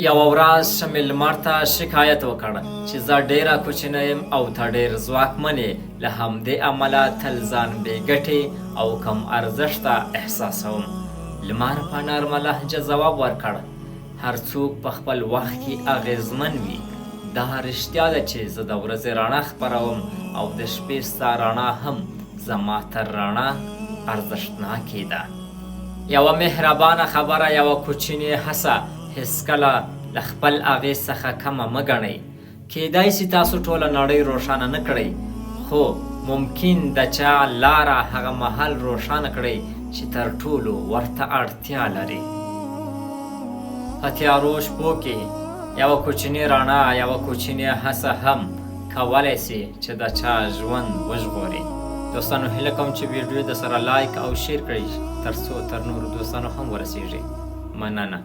یوه ورځ شمې لمر ته شکایت وکړ چې زه ډېره کوچنی یم او ته ډېر ځواکمن یې، له همدې امله تل ځان بې ګټې او کم ارزښته احساسوم. لمر په نرمه لهجه ځواب ورکړ: هر څوک په خپل وخت کې اغېزمن وي. دا رښتیا ده چې زه د ورځې رڼا خپروم او د شپې ستا رڼا هم زما تر رڼا ارزښتناکې ده. یوه مهربانه خبره، یوه کوچنۍ هڅه هیڅکله له خپل اغېز څخه کمه مه ګڼئ. کیدای شي تاسو ټوله نړۍ روښانه نه کړئ، خو ممکن د چا لاره هغه مهال روښانه کړئ چې تر ټولو ورته اړتیا لري. په تیارو شپو کې یوه کوچنۍ رڼا، یوه کوچنۍ هڅه هم کولی سي چې د چا ژوند وژغوري. دوستانو، هیله کوم چې ویډیو د سره لایک او شیر کړئ تر څو تر نورو دوستانو هم ورسیږي. مننه.